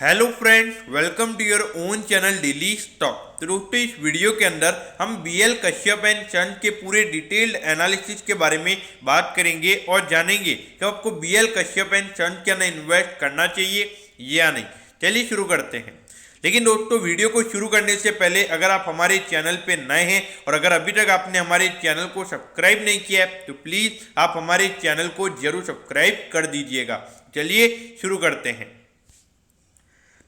Hello friends, welcome to your own channel daily stock. तो दोस्तों, इस वीडियो के अंदर हम बीएल कश्यप एंड सन्स के पूरे डिटेल्ड एनालिसिस के बारे में बात करेंगे और जानेंगे कि आपको बीएल कश्यप एंड सन्स के अंदर इन्वेस्ट करना चाहिए या नहीं। चलिए शुरू करते हैं। लेकिन दोस्तों, वीडियो को शुरू करने से पहले अगर आप हमारे चैनल पे नए हैं और अगर अभी तक आपने हमारे चैनल को सब्सक्राइब नहीं किया है तो प्लीज़ आप हमारे चैनल को जरूर सब्सक्राइब कर दीजिएगा। चलिए शुरू करते हैं।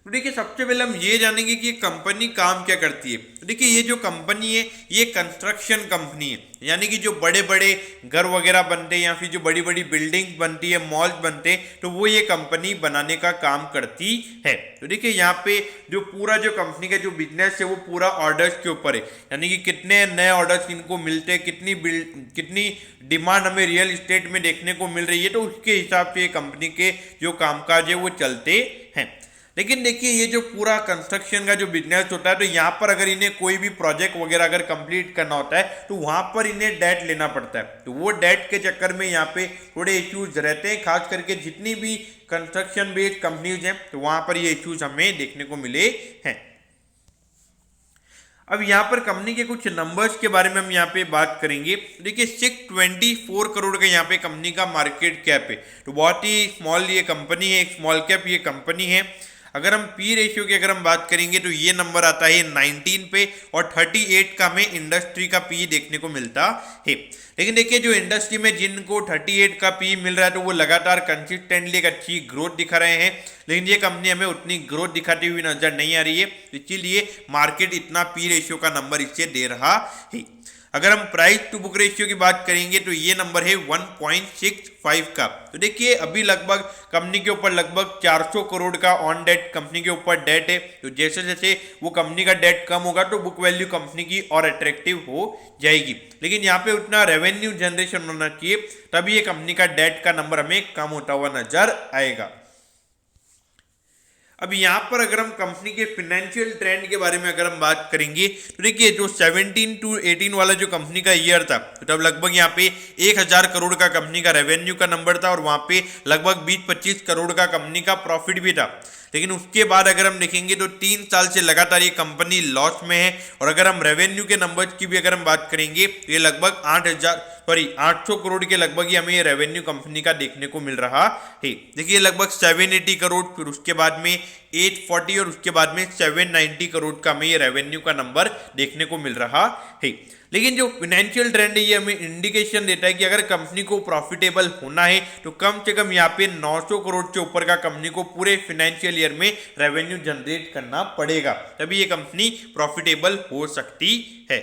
तो देखिए, सबसे पहले हम ये जानेंगे कि ये कंपनी काम क्या करती है। तो देखिए, ये जो कंपनी है ये कंस्ट्रक्शन कंपनी है, यानी कि जो बड़े बड़े घर वगैरह बनते हैं या फिर जो बड़ी बड़ी बिल्डिंग्स बनती है, मॉल्स बनते हैं, तो वो ये कंपनी बनाने का काम करती है। तो देखिए, यहाँ पे जो पूरा जो कंपनी का जो बिजनेस है वो पूरा ऑर्डर्स के ऊपर है, यानी कि कितने नए ऑर्डर्स इनको मिलते हैं, कितनी डिमांड हमें रियल इस्टेट में देखने को मिल रही है, तो उसके हिसाब से ये कंपनी के जो कामकाज है वो चलते हैं। लेकिन देखिए, ये जो पूरा कंस्ट्रक्शन का जो बिजनेस होता है, तो यहाँ पर अगर इन्हें कोई भी प्रोजेक्ट वगैरह अगर कंप्लीट करना होता है तो वहाँ पर इन्हें डेट लेना पड़ता है। तो वो डेट के चक्कर में यहाँ पे थोड़े इश्यूज रहते हैं, खास करके जितनी भी कंस्ट्रक्शन बेस्ड कंपनीज हैं तो वहाँ पर ये इश्यूज हमें देखने को मिले हैं। अब यहाँ पर कंपनी के कुछ नंबर्स के बारे में हम यहाँ पे बात करेंगे। देखिए, 624 करोड़ का यहाँ पे कंपनी का मार्केट कैप है, तो बहुत ही स्मॉल ये कंपनी है, एक स्मॉल कैप ये कंपनी है। अगर हम पी रेशियो की अगर हम बात करेंगे तो ये नंबर आता है 19 पे और 38 का हमें इंडस्ट्री का पी देखने को मिलता है। लेकिन देखिए, जो इंडस्ट्री में जिनको 38 का पी मिल रहा है तो वो लगातार कंसिस्टेंटली एक अच्छी ग्रोथ दिखा रहे हैं, लेकिन ये कंपनी हमें उतनी ग्रोथ दिखाती हुई नजर नहीं आ रही है, इसीलिए मार्केट इतना पी रेशियो का नंबर इससे दे रहा है। अगर हम प्राइस टू बुक रेशियो की बात करेंगे तो ये नंबर है 1.65 का। तो देखिए, अभी लगभग कंपनी के ऊपर लगभग 400 करोड़ का ऑन डेट कंपनी के ऊपर डेट है। तो जैसे जैसे वो कंपनी का डेट कम होगा तो बुक वैल्यू कंपनी की और अट्रैक्टिव हो जाएगी, लेकिन यहाँ पे उतना रेवेन्यू जनरेशन होना चाहिए, तभी ये कंपनी का डेट का नंबर हमें कम होता हुआ नजर आएगा। अब यहाँ पर अगर हम कंपनी के फिनेंशियल ट्रेंड के बारे में अगर हम बात करेंगे तो देखिए, जो 17 to 18 वाला जो कंपनी का ईयर था तो तब लगभग यहाँ पे 1000 करोड़ का कंपनी का रेवेन्यू का नंबर था और वहाँ पे लगभग 20-25 करोड़ का कंपनी का प्रॉफिट भी था। लेकिन उसके बाद अगर हम देखेंगे तो 3 साल से लगातार ये कंपनी लॉस में है। और अगर हम रेवेन्यू के नंबर्स की भी अगर हम बात करेंगे तो ये लगभग 800 करोड़ के लगभग ही हमें ये रेवेन्यू कंपनी का देखने को मिल रहा है। देखिए, लगभग 780 करोड़, फिर उसके बाद में 840 और उसके बाद में 790 करोड़ का हमें ये रेवेन्यू का नंबर देखने को मिल रहा है। लेकिन जो फिनेंशियल ट्रेंड है ये हमें इंडिकेशन देता है कि अगर कंपनी को प्रॉफिटेबल होना है तो कम से कम यहाँ पे 900 करोड़ से ऊपर का कंपनी को पूरे फाइनेंशियल ईयर में रेवेन्यू जनरेट करना पड़ेगा, तभी ये कंपनी प्रॉफिटेबल हो सकती है।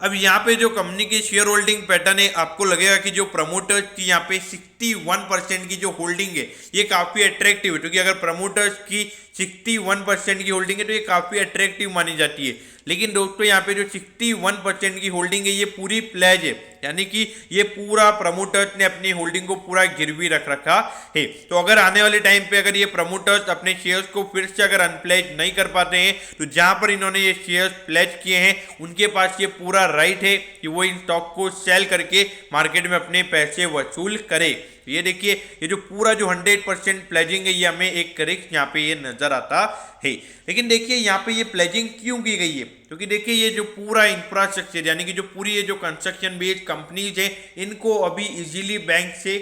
अब यहाँ पे जो कंपनी की शेयर होल्डिंग पैटर्न है, आपको लगेगा कि जो प्रमोटर्स की यहाँ पे 61% की जो होल्डिंग है ये काफ़ी अट्रैक्टिव है, क्योंकि अगर प्रमोटर्स की 61% की होल्डिंग है तो ये काफ़ी अट्रैक्टिव मानी जाती है। लेकिन दोस्तों, यहाँ पे जो 61% की होल्डिंग है ये पूरी प्लेज है, यानी कि ये पूरा प्रमोटर्स ने अपनी होल्डिंग को पूरा गिरवी रख रखा है। तो अगर आने वाले टाइम पे अगर ये प्रमोटर्स अपने शेयर्स को फिर से अगर अनप्लेज नहीं कर पाते हैं तो जहां पर इन्होंने ये शेयर्स प्लेज किए हैं उनके पास ये पूरा राइट है कि वो इन स्टॉक को सेल करके मार्केट में अपने पैसे वसूल करे। ये देखिए, ये जो पूरा जो 100% प्लेजिंग है ये हमें एक रिस्क यहाँ पे ये नजर आता है। लेकिन देखिए, यहाँ पे ये प्लेजिंग क्यों की गई है, क्योंकि देखिए ये जो पूरा इंफ्रास्ट्रक्चर यानी कि जो पूरी ये जो कंस्ट्रक्शन बेस्ड कंपनीज है इनको अभी इजीली बैंक से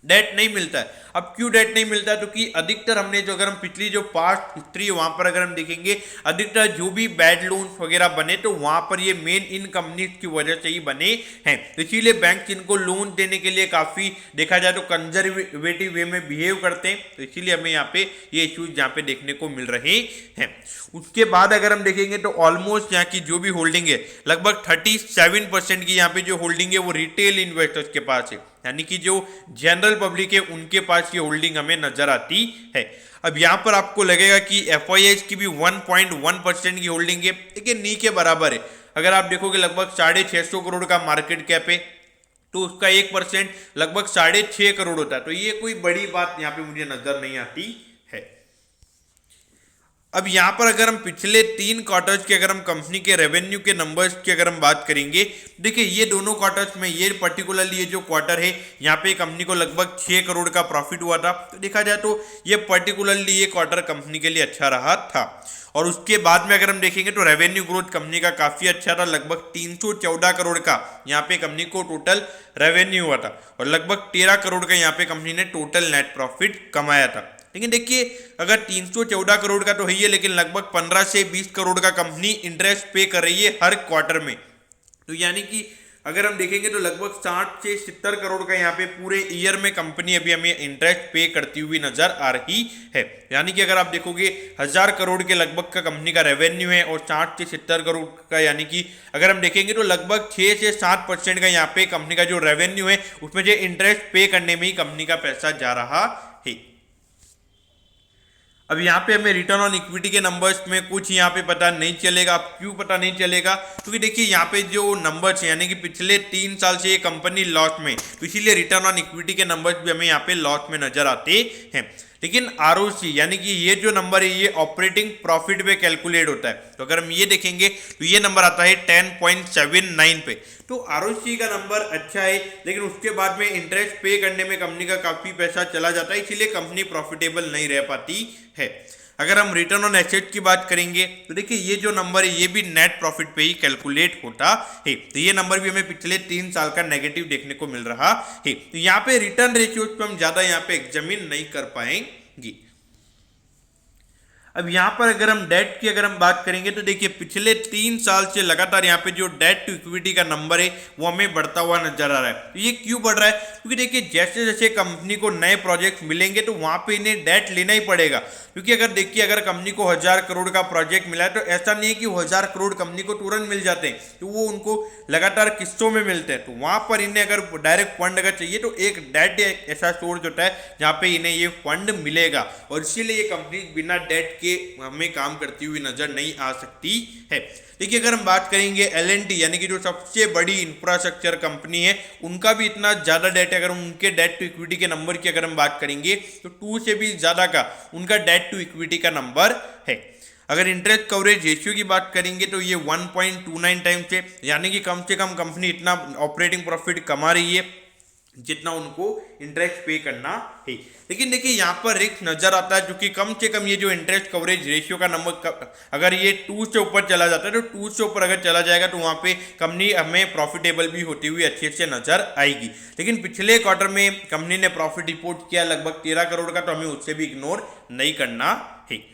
डेट नहीं मिलता है। अब क्यों डेट नहीं मिलता है, क्योंकि अधिकतर हमने जो अगर हम पिछली जो पास्ट हिस्ट्री है वहां पर अगर हम देखेंगे अधिकतर जो भी बैड लोन्स वगैरह बने तो वहां पर ये मेन इन कंपनीज की वजह से ही बने हैं। तो इसीलिए बैंक इनको लोन देने के लिए काफी देखा जाए तो कंजर्वेटिव वे में बिहेव करते हैं, तो इसीलिए हमें यहाँ पे ये इश्यूज यहाँ पे देखने को मिल रहे हैं। उसके बाद अगर हम देखेंगे तो ऑलमोस्ट यहाँ की जो भी होल्डिंग है लगभग 37% की यहाँ पे जो होल्डिंग है वो रिटेल इन्वेस्टर्स के पास है, यानी कि जो जनरल पब्लिक है उनके पास ये होल्डिंग हमें नजर आती है। अब यहाँ पर आपको लगेगा कि एफआईआई की भी 1.1% की होल्डिंग है, लेकिन नी के बराबर है। अगर आप देखोगे लगभग 650 करोड़ का मार्केट कैप है तो उसका 1% लगभग 6.5 करोड़ होता है, तो ये कोई बड़ी बात यहाँ पे मुझे नजर नहीं आती है। अब यहाँ पर अगर हम पिछले 3 क्वार्टर्स के अगर हम कंपनी के रेवेन्यू के नंबर्स की अगर हम बात करेंगे, देखिए ये दोनों क्वार्टर्स में ये पर्टिकुलरली ये जो क्वार्टर है यहाँ पे कंपनी को लगभग 6 करोड़ का प्रॉफिट हुआ था। तो देखा जाए तो ये पर्टिकुलरली ये क्वार्टर कंपनी के लिए अच्छा रहा था। और उसके बाद में अगर हम देखेंगे तो रेवेन्यू ग्रोथ कंपनी का काफी अच्छा था, लगभग 314 करोड़ का यहाँ पे कंपनी को टोटल रेवेन्यू हुआ था और लगभग 13 करोड़ का यहाँ पे कंपनी ने टोटल नेट प्रॉफिट कमाया था। लेकिन देखिए अगर 314 करोड़ का तो है ही, लेकिन लगभग 15 से 20 करोड़ का कंपनी इंटरेस्ट पे कर रही है हर क्वार्टर में। तो यानी कि अगर हम देखेंगे तो लगभग 60 से 70 करोड़ का यहाँ पे पूरे ईयर में कंपनी अभी हमें इंटरेस्ट पे करती हुई नजर आ रही है। यानी कि अगर आप देखोगे 1000 करोड़ के लगभग का कंपनी का रेवेन्यू है और 60 से 70 करोड़ का, यानी कि अगर हम देखेंगे तो लगभग 6 से 7% का यहाँ पे कंपनी का जो रेवेन्यू है उसमें जो इंटरेस्ट पे करने में ही कंपनी का पैसा जा रहा है। अब यहाँ पे हमें रिटर्न ऑन इक्विटी के नंबर्स में कुछ यहाँ पे पता नहीं चलेगा। अब क्यों पता नहीं चलेगा? क्योंकि देखिए यहाँ पे जो नंबर्स हैं यानी कि पिछले 3 साल से ये कंपनी लॉस में, तो इसीलिए रिटर्न ऑन इक्विटी के नंबर्स भी हमें यहाँ पे लॉस में नजर आते हैं। लेकिन आरओसी यानी कि ये जो नंबर है ये ऑपरेटिंग प्रॉफिट पे कैलकुलेट होता है। तो अगर हम ये देखेंगे तो ये नंबर आता है 10.79 पे। तो आरओसी का नंबर अच्छा है, लेकिन उसके बाद में इंटरेस्ट पे करने में कंपनी का काफी पैसा चला जाता है, इसीलिए कंपनी प्रॉफिटेबल नहीं रह पाती है। अगर हम रिटर्न ऑन एसेट की बात करेंगे तो देखिए ये जो नंबर है ये भी नेट प्रॉफिट पे ही कैलकुलेट होता है। तो ये नंबर भी हमें पिछले 3 साल का नेगेटिव देखने को मिल रहा है। तो यहाँ पे रिटर्न रेशियोज पे हम ज्यादा यहाँ पे एग्जामिन नहीं कर पाएंगे। अब यहाँ पर अगर हम डेट की अगर हम बात करेंगे तो देखिए पिछले 3 साल से लगातार यहाँ पे जो डेट टू इक्विटी का नंबर है वो हमें बढ़ता हुआ नजर आ रहा है। तो ये क्यों बढ़ रहा है? क्योंकि देखिए जैसे जैसे कंपनी को नए प्रोजेक्ट मिलेंगे तो वहां पे इन्हें डेट लेना ही पड़ेगा। क्योंकि अगर देखिए अगर कंपनी को 1000 करोड़ का प्रोजेक्ट मिला है तो ऐसा नहीं है कि 1000 करोड़ कंपनी को तुरंत मिल जाते हैं, तो वो उनको लगातार किस्तों में मिलते हैं। तो वहां पर इन्हें अगर डायरेक्ट फंड अगर चाहिए तो एक डेट ऐसा सोर्स होता है जहाँ पे इन्हें ये फंड मिलेगा, और इसीलिए ये कंपनी बिना डेट के हमें काम करती हुई नजर नहीं आ सकती है। देखिए अगर हम बात करेंगे एल&टी यानी कि जो सबसे बड़ी इंफ्रास्ट्रक्चर कंपनी है, उनका भी इतना ज्यादा डेट है। अगर उनके डेट टू इक्विटी के नंबर की अगर हम बात करेंगे तो 2 से भी ज्यादा का उनका डेट टू इक्विटी का नंबर है। अगर इंटरेस्ट कवरेज रेशियो की बात करेंगे तो ये 1.29 टाइम्स है, यानी कि कम से कम कंपनी इतना ऑपरेटिंग प्रॉफिट कमा रही है जितना उनको इंटरेस्ट पे करना है। लेकिन देखिए यहाँ पर रिस्क नजर आता है, क्योंकि कम से कम ये जो इंटरेस्ट कवरेज रेशियो का नंबर अगर ये 2 से ऊपर चला जाता है तो 2 से ऊपर अगर चला जाएगा तो वहाँ पे कंपनी हमें प्रॉफिटेबल भी होती हुई अच्छे से नजर आएगी। लेकिन पिछले क्वार्टर में कंपनी ने प्रॉफिट रिपोर्ट किया लगभग 13 करोड़ का, तो हमें उससे भी इग्नोर नहीं करना है।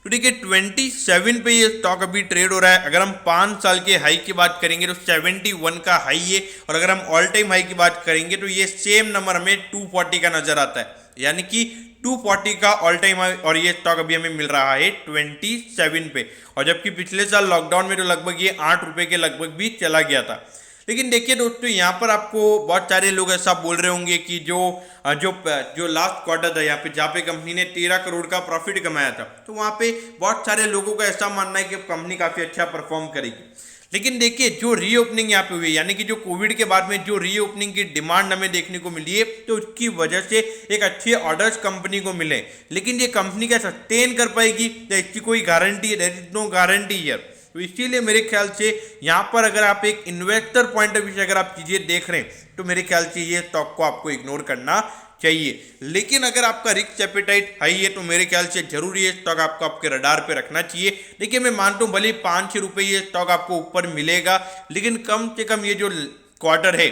तो देखिए 27 पे ये स्टॉक अभी ट्रेड हो रहा है। अगर हम 5 साल के हाई की बात करेंगे तो 71 का हाई है, और अगर हम ऑल टाइम हाई की बात करेंगे तो ये सेम नंबर हमें 240 का नजर आता है, यानी कि 240 का ऑल टाइम हाई, और ये स्टॉक अभी हमें मिल रहा है 27 पे। और जबकि पिछले साल लॉकडाउन में तो लगभग ये 8 रुपए के लगभग भी चला गया था। लेकिन देखिए दोस्तों यहाँ पर आपको बहुत सारे लोग ऐसा बोल रहे होंगे कि जो लास्ट क्वार्टर था यहाँ पे जहाँ पे कंपनी ने 13 करोड़ का प्रॉफिट कमाया था, तो वहाँ पे बहुत सारे लोगों का ऐसा मानना है कि कंपनी काफी अच्छा परफॉर्म करेगी। लेकिन देखिए जो रीओपनिंग यहाँ पे हुई, यानी कि जो कोविड के बाद में जो रीओपनिंग की डिमांड हमें देखने को मिली है, तो उसकी वजह से एक अच्छे ऑर्डर्स कंपनी को मिले। लेकिन ये कंपनी क्या सस्टेन कर पाएगी, तो इसकी कोई गारंटी है? There is no guarantee here. तो इसीलिए मेरे ख्याल से यहाँ पर अगर आप एक इन्वेस्टर पॉइंट ऑफ व्यू से अगर आप चीजें देख रहे हैं तो मेरे ख्याल से ये स्टॉक को आपको इग्नोर करना चाहिए। लेकिन अगर आपका रिस्क एपेटाइट हाई है तो मेरे ख्याल से जरूरी है स्टॉक आपको आपके रडार पे रखना चाहिए। देखिए मैं मानता हूँ भले 5-6 रुपये ये स्टॉक आपको ऊपर मिलेगा, लेकिन कम से कम ये जो क्वार्टर है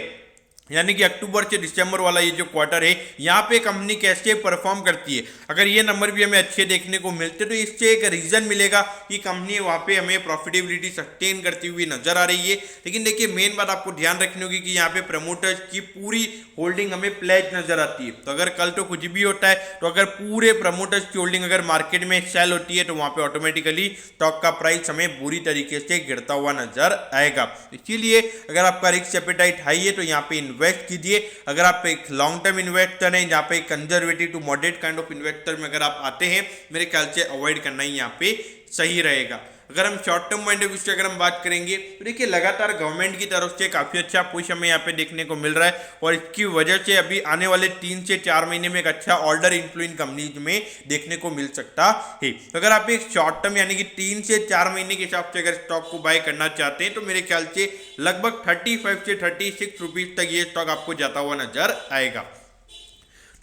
यानी कि अक्टूबर से दिसंबर वाला ये जो क्वार्टर है, यहाँ पे कंपनी कैसे परफॉर्म करती है, अगर ये नंबर भी हमें अच्छे देखने को मिलते तो इससे एक रीजन मिलेगा कि कंपनी वहाँ पे हमें प्रॉफिटेबिलिटी सस्टेन करती हुई नजर आ रही है। लेकिन देखिए मेन बात आपको ध्यान रखनी होगी कि यहाँ पे प्रमोटर्स की पूरी होल्डिंग हमें प्लेज नजर आती है। तो अगर कल तो कुछ भी होता है तो अगर पूरे प्रमोटर्स की होल्डिंग अगर मार्केट में सेल होती है तो वहाँ पे ऑटोमेटिकली स्टॉक का प्राइस हमें बुरी तरीके से गिरता हुआ नजर आएगा। इसीलिए अगर आपका रिस्क एपेटाइट हाई है तो यहाँ पे इन्वेस्ट कीजिए। अगर आप एक लॉन्ग टर्म इन्वेस्टर हैं, जहाँ पे conservative to moderate kind of investor में अगर आप आते हैं, मेरे ख्याल से अवॉइड करना ही यहाँ पे सही रहेगा। अगर हम short term point of view से अगर हम बात करेंगे तो देखिए लगातार गवर्नमेंट की तरफ से काफी अच्छा पुश हमें यहाँ पे देखने को मिल रहा है और इसकी वजह से अभी आने वाले 3 से 4 महीने में एक अच्छा ऑर्डर इन्फ्लो इन कंपनीज में देखने को मिल सकता है। तो अगर आप एक शॉर्ट टर्म यानी कि 3 से 4 महीने के हिसाब से अगर स्टॉक को बाय करना चाहते हैं तो मेरे ख्याल से लगभग 35 से 36 रुपीज तक ये स्टॉक आपको जाता हुआ नजर आएगा।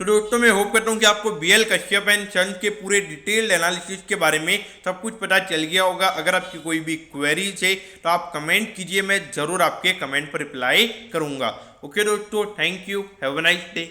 तो दोस्तों मैं होप करता हूँ कि आपको बीएल कश्यप एंड सन्स के पूरे डिटेल्ड एनालिसिस के बारे में सब कुछ पता चल गया होगा। अगर आपकी कोई भी क्वेरीज है तो आप कमेंट कीजिए, मैं जरूर आपके कमेंट पर रिप्लाई करूंगा। ओके दोस्तों, thank you, have a nice day.